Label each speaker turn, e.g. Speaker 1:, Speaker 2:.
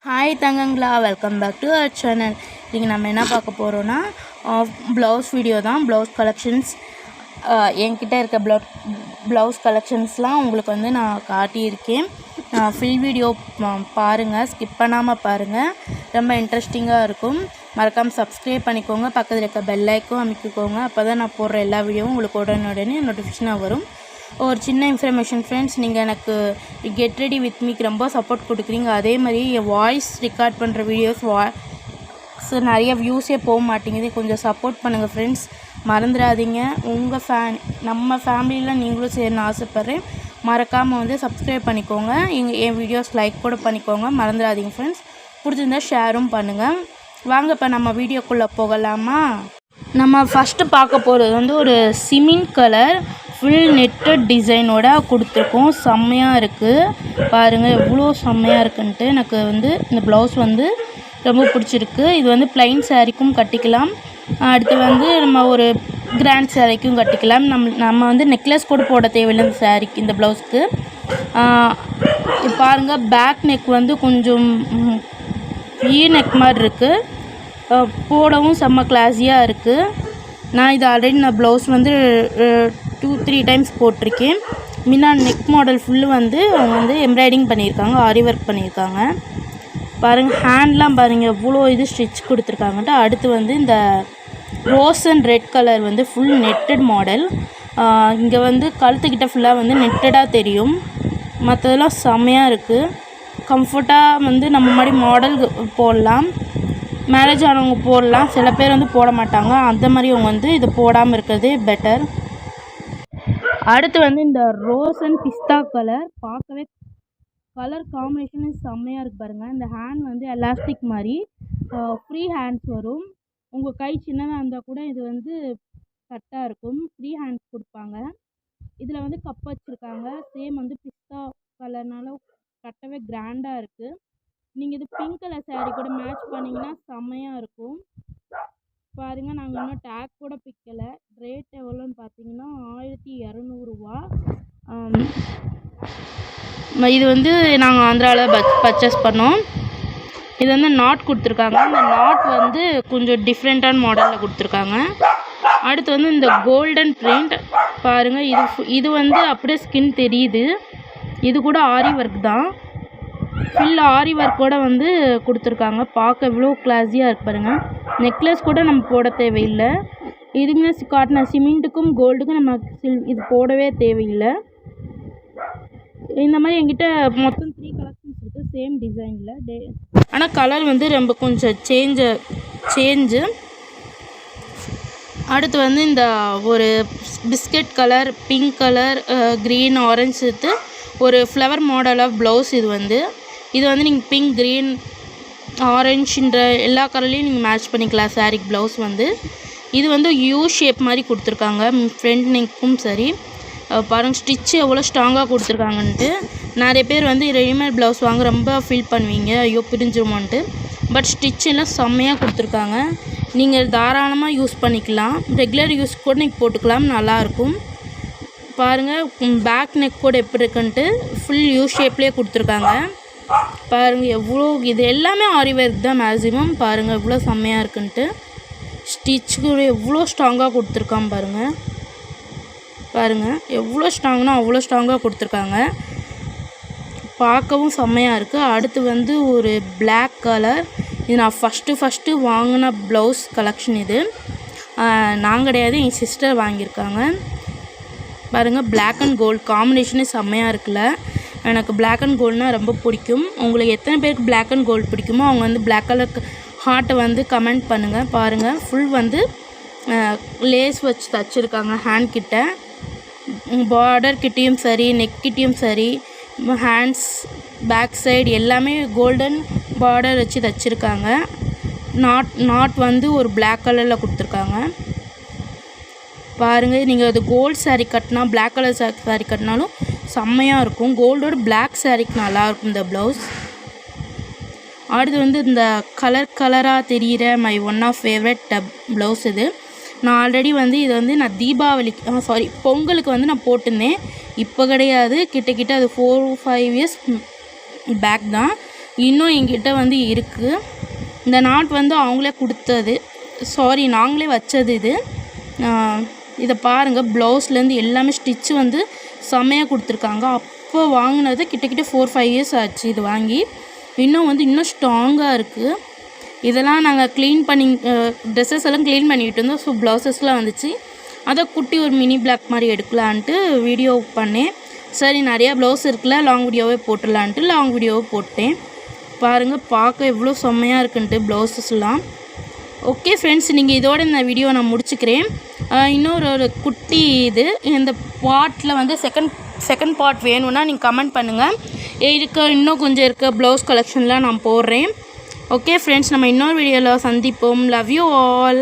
Speaker 1: Hi தங்கங்களா, welcome back to our channel. இன்றைக்கி நம்ம என்ன பார்க்க போகிறோன்னா ப்ளவுஸ் வீடியோ தான். ப்ளவுஸ் கலெக்ஷன்ஸ் என்கிட்ட இருக்க ப்ளவுஸ் கலெக்ஷன்ஸ்லாம் உங்களுக்கு வந்து நான் காட்டியிருக்கேன். ஃபுல் வீடியோ பாருங்கள், ஸ்கிப் பண்ணாமல் பாருங்கள், ரொம்ப இன்ட்ரெஸ்டிங்காக இருக்கும். மறக்காமல் சப்ஸ்கிரைப் பண்ணிக்கோங்க, பக்கத்தில் இருக்க பெல் ஐக்கான் அமைக்கிக்கோங்க. அப்போ தான் நான் போடுற எல்லா வீடியோவும் உங்களுக்கு உடனே நோட்டிஃபிகேஷனாக வரும். ஒரு சின்ன இன்ஃபர்மேஷன் ஃப்ரெண்ட்ஸ், நீங்கள் எனக்கு கெட் ரெடி வித் மீக்கு ரொம்ப சப்போர்ட் கொடுக்குறீங்க. அதே மாதிரி என் வாய்ஸ் ரெக்கார்ட் பண்ணுற வீடியோஸ் நிறைய வியூஸே போக மாட்டேங்குது. கொஞ்சம் சப்போர்ட் பண்ணுங்கள் ஃப்ரெண்ட்ஸ், மறந்துடாதீங்க. உங்கள் நம்ம ஃபேமிலியில் நீங்களும் சேரணும்னு ஆசைப்பட்றேன். மறக்காமல் வந்து சப்ஸ்கிரைப் பண்ணிக்கோங்க, என் வீடியோஸ் லைக் கூட பண்ணிக்கோங்க, மறந்துடாதீங்க ஃப்ரெண்ட்ஸ். பிடிச்சிருந்தா ஷேரும் பண்ணுங்கள். வாங்க இப்போ நம்ம வீடியோக்குள்ளே போகலாமா? நம்ம ஃபஸ்ட்டு பார்க்க போகிறது வந்து ஒரு சிமெண்ட் கலர் ஃபுல் நெட்டட் டிசைனோட கொடுத்துருக்கோம். செம்மையாக இருக்குது பாருங்கள், எவ்வளோ செம்மையாக இருக்குன்ட்டு. எனக்கு வந்து இந்த ப்ளவுஸ் வந்து ரொம்ப பிடிச்சிருக்கு. இது வந்து ப்ளைன் சாரீக்கும் கட்டிக்கலாம், அடுத்து வந்து நம்ம ஒரு கிராண்ட் சாரீக்கும் கட்டிக்கலாம். நம்ம வந்து நெக்லஸ் கூட போட தேவையில்லை இந்த சாரீக்கு, இந்த ப்ளவுஸ்க்கு. பாருங்கள், பேக் நெக் வந்து கொஞ்சம் நெக் மாதிரி இருக்குது, போடவும் செம்ம கிளாஸியாக இருக்குது. நான் இது ஆல்ரெடி ப்ளவுஸ் வந்து 2-3 டைம்ஸ் போட்டிருக்கேன். முன்னாடி நெக் மாடல் ஃபுல்லு வந்து அவங்க வந்து எம்ப்ராய்டிங் பண்ணியிருக்காங்க, ஆரி ஒர்க் பண்ணியிருக்காங்க. பாருங்கள், ஹேண்ட்லாம் பாருங்கள் எவ்வளோ இது ஸ்டிச் கொடுத்துருக்காங்கன்ட்டு. அடுத்து வந்து இந்த ரோஸ் அண்ட் ரெட் கலர் வந்து ஃபுல் நெட்டட் மாடல். இங்கே வந்து கழுத்துக்கிட்ட ஃபுல்லாக வந்து நெட்டடாக தெரியும், மற்றதெல்லாம் செம்மையாக இருக்குது. கம்ஃபர்ட்டாக வந்து நம்ம மாதிரி மாடல் போடலாம், மேரேஜ் ஆனவங்க போடலாம். சில பேர் வந்து போட மாட்டாங்க, அந்த மாதிரி அவங்க வந்து இது போடாமல் இருக்கிறதே பெட்டர். அடுத்து வந்து இந்த ரோஸ் அண்ட் பிஸ்தா கலர், பார்க்கவே கலர் காம்பினேஷன் செம்மையாக இருக்குது பாருங்கள். இந்த ஹேண்ட் வந்து எலாஸ்டிக் மாதிரி ஃப்ரீ ஹேண்ட்ஸ் வரும். உங்கள் கை சின்னதாக இருந்தால் கூட இது வந்து கரெக்டாக இருக்கும், ஃப்ரீ ஹேண்ட்ஸ் கொடுப்பாங்க. இதில் வந்து கப் வச்சுருக்காங்க, சேம் வந்து பிஸ்தா கலர்னால கட்டவே கிராண்டாக இருக்குது. நீங்கள் இது பிங்க் கலர் சாரீ கூட மேட்ச் பண்ணிங்கன்னா செம்மையாக இருக்கும். பாருங்கள், நாங்கள் இன்னும் டேக் கூட பிக்கலை. ரேட் எவ்வளோன்னு பார்த்தீங்கன்னா 1200 ரூபா. இது வந்து நாங்கள் ஆந்திராவில் பர்ச்சேஸ் பண்ணோம். இது வந்து நாட் கொடுத்துருக்காங்க. இந்த நாட் வந்து கொஞ்சம் டிஃப்ரெண்ட்டான மாடலில் கொடுத்துருக்காங்க. அடுத்து வந்து இந்த கோல்டன் பிரிண்ட் பாருங்கள், இது வந்து அப்படியே ஸ்கின் தெரியுது. இது கூட ஆரி ஒர்க் தான், ஃபுல் ஆரி ஒர்க்கோடு வந்து கொடுத்துருக்காங்க. பார்க்க இவ்வளோ கிளாஸியாக இருக்கு பாருங்கள். நெக்லஸ் கூட நம்ம போட தேவையில்லை. இதுங்க காட்டின சிமெண்ட்டுக்கும் கோல்டுக்கும் நம்ம இது போடவே தேவையில்லை. இந்த மாதிரி என்கிட்ட மொத்தம் 3 கலெக்ஷன்ஸ் இருக்குது சேம் டிசைனில். ஆனால் கலர் வந்து ரொம்ப கொஞ்சம் சேஞ்சு. அடுத்து வந்து இந்த ஒரு biscuit colour, pink colour, green, orange எடுத்து ஒரு ஃப்ளவர் மாடல் ஆஃப் ப்ளவுஸ். இது வந்து நீங்கள் பிங்க், க்ரீன், ஆரஞ்சுன்ற எல்லா கலர்லேயும் நீங்கள் மேட்ச் பண்ணிக்கலாம் சாரீக்கு ப்ளவுஸ் வந்து. இது வந்து யூ ஷேப் மாதிரி கொடுத்துருக்காங்க ஃப்ரண்ட் நெக்கும் சரி. பாருங்கள், ஸ்டிச்சு எவ்வளோ ஸ்ட்ராங்காக கொடுத்துருக்காங்கன்ட்டு. நிறைய பேர் வந்து ரெடிமேட் ப்ளவுஸ் வாங்க ரொம்ப ஃபீல் பண்ணுவீங்க, ஐயோ பிரிஞ்சிருமோன்ட்டு. பட் ஸ்டிச்செல்லாம் செம்மையாக கொடுத்துருக்காங்க, நீங்கள் தாராளமாக யூஸ் பண்ணிக்கலாம். ரெகுலர் யூஸ் கூட நீங்கள் போட்டுக்கலாம், நல்லாயிருக்கும். பாருங்கள், பேக் நெக் கூட எப்படி இருக்குன்ட்டு ஃபுல் யூ ஷேப்லேயே கொடுத்துருக்காங்க. பாருங்கள் எவ்வளோ, இது எல்லாமே ஆரி ஒர்க் தான் மேக்ஸிமம். பாருங்கள் எவ்வளோ செம்மையாக இருக்குன்ட்டு. ஸ்டிச் கூட எவ்வளோ ஸ்ட்ராங்காக கொடுத்துருக்கான் பாருங்கள். பாருங்கள் எவ்வளோ ஸ்ட்ராங்னா அவ்வளோ ஸ்ட்ராங்காக கொடுத்துருக்காங்க, பார்க்கவும் செம்மையாக இருக்குது. அடுத்து வந்து ஒரு பிளாக் கலர், இது நான் ஃபஸ்ட்டு வாங்கின ப்ளவுஸ் கலெக்ஷன். இது நான் கிடையாது, என் சிஸ்டர் வாங்கியிருக்காங்க. பாருங்கள், பிளாக் அண்ட் கோல்டு காம்பினேஷனே செம்மையாக இருக்குல்ல. எனக்கு பிளாக் அண்ட் கோல்டுனால் ரொம்ப பிடிக்கும். உங்களுக்கு எத்தனை பேருக்கு பிளாக் அண்ட் கோல்டு பிடிக்குமோ அவங்க வந்து பிளாக் கலர் ஹார்ட்டை வந்து கமெண்ட் பண்ணுங்கள். பாருங்கள், ஃபுல் வந்து லேஸ் வச்சு தச்சுருக்காங்க. ஹேண்ட் கிட்ட, பார்டர் கிட்டேயும் சரி, நெக் கிட்டேயும் சரி, ஹேண்ட்ஸ் பேக் சைடு எல்லாமே கோல்டன் பார்டர் வச்சு தச்சுருக்காங்க. நாட் வந்து ஒரு பிளாக் கலரில் கொடுத்துருக்காங்க. பாருங்கள், நீங்கள் அது கோல்டு சாரீ கட்டினா, பிளாக் கலர் சாரீ கட்டினாலும் செம்மையாக இருக்கும். கோல்டோட பிளாக் சாரீக்கு நல்லாயிருக்கும் இந்த ப்ளவுஸ். அடுத்து வந்து இந்த கலராக தெரிகிற my one of favourite blouse. இது நான் ஆல்ரெடி வந்து இது வந்து நான் தீபாவளிக்கு பொங்கலுக்கு வந்து நான் போட்டிருந்தேன். இப்போ கிடையாது, கிட்டத்தட்ட அது 4-5 இயர்ஸ் பேக் தான். இன்னும் எங்கிட்ட வந்து இருக்குது. இந்த நாட் வந்து அவங்களே கொடுத்தது, சாரி நாங்களே வச்சது இது. இதை பாருங்கள், ப்ளவுஸ்லேருந்து எல்லாமே ஸ்டிச்சு வந்து செம்மையாக கொடுத்துருக்காங்க. அப்போ வாங்கினது கிட்டத்தட்ட 4-5 இயர்ஸ் ஆச்சு இது வாங்கி. இன்னும் ஸ்ட்ராங்காக இருக்குது. இதெல்லாம் நாங்கள் க்ளீன் பண்ணி ட்ரெஸ்ஸஸ் எல்லாம் க்ளீன் பண்ணிகிட்டு இருந்தோம். ஸோ ப்ளவுசஸ்லாம் வந்துச்சு. அதை குட்டி ஒரு மினி பிளாக் மாதிரி எடுக்கலான்ட்டு வீடியோ பண்ணேன். சரி நிறையா ப்ளவுஸ் இருக்குல்ல, லாங் வீடியோவே போட்டுடலான்ட்டு லாங் வீடியோவை போட்டேன். பாருங்கள், பார்க்க எவ்வளோ செம்மையாக இருக்குன்ட்டு ப்ளவுஸஸ்லாம். ஓகே ஃப்ரெண்ட்ஸ், நீங்கள் இதோட இந்த வீடியோ நான் முடிச்சுக்கிறேன். இன்னொரு குட்டி இது, இந்த பார்ட்டில் வந்து செகண்ட் பார்ட் வேணும்னா நீங்கள் கமெண்ட் பண்ணுங்கள். இன்னும் கொஞ்சம் இருக்க ப்ளவுஸ் கலெக்ஷன்லாம் நான் போடுறேன். ஓகே ஃப்ரெண்ட்ஸ், நம்ம இன்னொரு வீடியோவில் சந்திப்போம். Love you all.